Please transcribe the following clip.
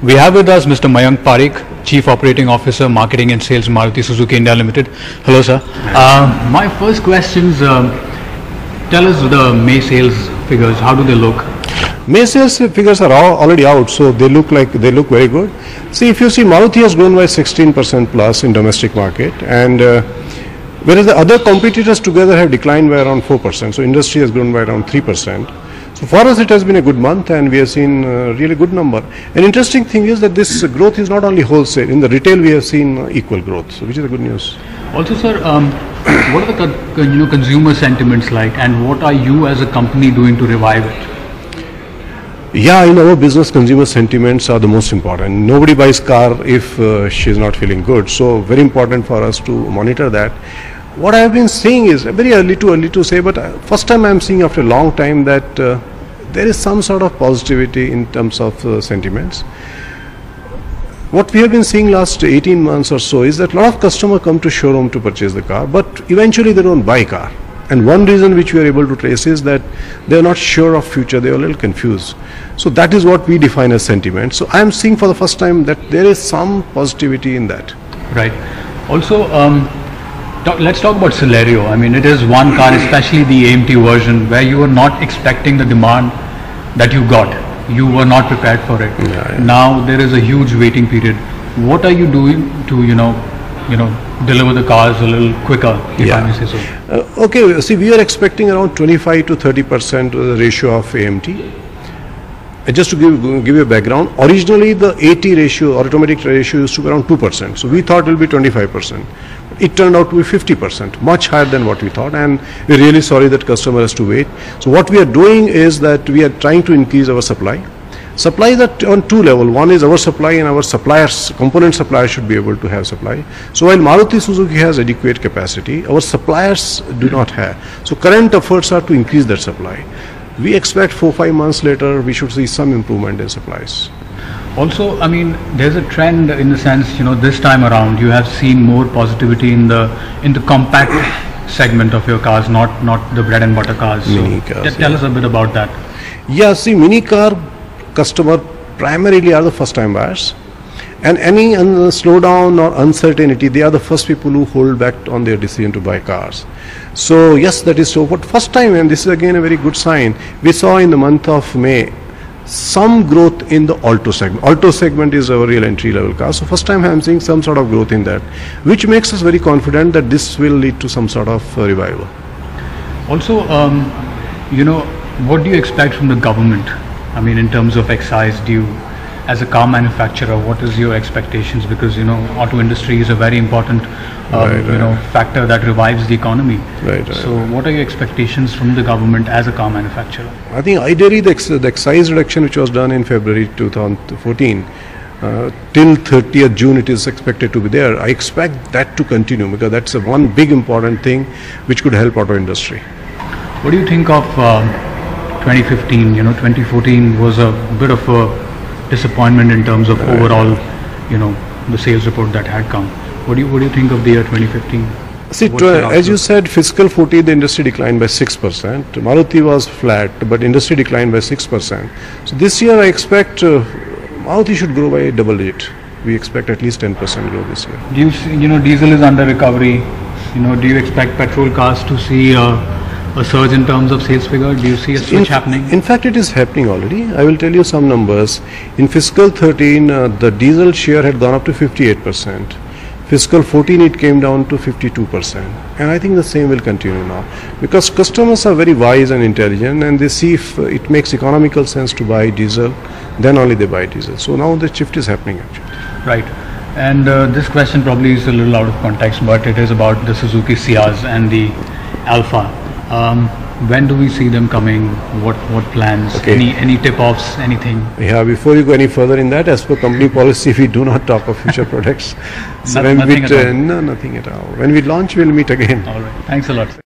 We have with us Mr. Mayank Pareek, Chief Operating Officer, Marketing and Sales, Maruti Suzuki India Limited. Hello, sir. My first questions, tell us the May sales figures. How do they look? May sales figures are already out, so they look very good. See, if you see, Maruti has grown by 16% plus in domestic market, and whereas the other competitors together have declined by around 4%. So industry has grown by around 3%. So for us, it has been a good month, and we have seen a really good number. An interesting thing is that this growth is not only wholesale. In the retail, we have seen equal growth, so which is a good news. Also, sir, what are the consumer sentiments like, and what are you as a company doing to revive it? Yeah, in our business, consumer sentiments are the most important. Nobody buys car if she is not feeling good. So very important for us to monitor that. What I have been seeing is very too early to say, but first time I am seeing after a long time that there is some sort of positivity in terms of sentiments. What we have been seeing last 18 months or so is that a lot of customers come to showroom to purchase the car, but eventually they don't buy car. And one reason which we are able to trace is that they are not sure of future, they are a little confused. So that is what we define as sentiment. So I am seeing for the first time that there is some positivity in that. Right. Also, let's talk about Celerio. I mean, it is one car, especially the AMT version, where you were not expecting the demand that you got. You were not prepared for it. Yeah. Now there is a huge waiting period. What are you doing to, deliver the cars a little quicker, if I may say so? Okay, see, we are expecting around 25 to 30% ratio of AMT. Just to give you a background, originally the AT ratio or automatic ratio used to be around 2%. So we thought it will be 25%. It turned out to be 50%, much higher than what we thought, and we're really sorry that customer has to wait. So what we are doing is that we are trying to increase our supply. Supply is on two levels. One is our supply, and our suppliers, component suppliers should be able to have supply. So while Maruti Suzuki has adequate capacity, our suppliers do not have. So current efforts are to increase that supply. We expect 4-5 months later, we should see some improvement in supplies. Also, I mean, there's a trend in the sense, this time around, you have seen more positivity in the compact segment of your cars, not the bread and butter cars. Mini cars. Tell us a bit about that. Yeah, see, mini car customer primarily are the first time buyers, and any slowdown or uncertainty, they are the first people who hold back on their decision to buy cars. So yes, that is so. But first time, and this is again a very good sign, we saw in the month of May some growth in the Alto segment. Alto segment is our real entry level car. So first time I am seeing some sort of growth in that, which makes us very confident that this will lead to some sort of revival. Also, what do you expect from the government? I mean, in terms of excise due, as a car manufacturer, what is your expectations? Because auto industry is a very important factor that revives the economy. So what are your expectations from the government as a car manufacturer? I think ideally the excise reduction which was done in February 2014 till 30th June it is expected to be there. I expect that to continue because that's one big important thing which could help auto industry. What do you think of 2015? 2014 was a bit of a disappointment in terms of overall, the sales report that had come. What do you think of the year 2015? See, as you said, fiscal 14 the industry declined by 6%. Maruti was flat, but industry declined by 6%. So this year I expect Maruti should grow by double digit. We expect at least 10% growth this year. Do you see, diesel is under recovery. Do you expect petrol cars to see a surge in terms of sales figure? Do you see a switch happening? In fact, it is happening already. I will tell you some numbers. In fiscal 13, the diesel share had gone up to 58%. Fiscal 14, it came down to 52%. And I think the same will continue now. Because customers are very wise and intelligent, and they see if it makes economical sense to buy diesel, then only they buy diesel. So now the shift is happening actually. Right. And this question probably is a little out of context, but it is about the Suzuki Ciaz and the Alpha. When do we see them coming? What plans? Okay. Any tip-offs? Anything? Yeah. Before you go any further in that, as per company policy, we do not talk of future products. So nothing at all. No, nothing at all. When we launch, we'll meet again. All right. Thanks a lot.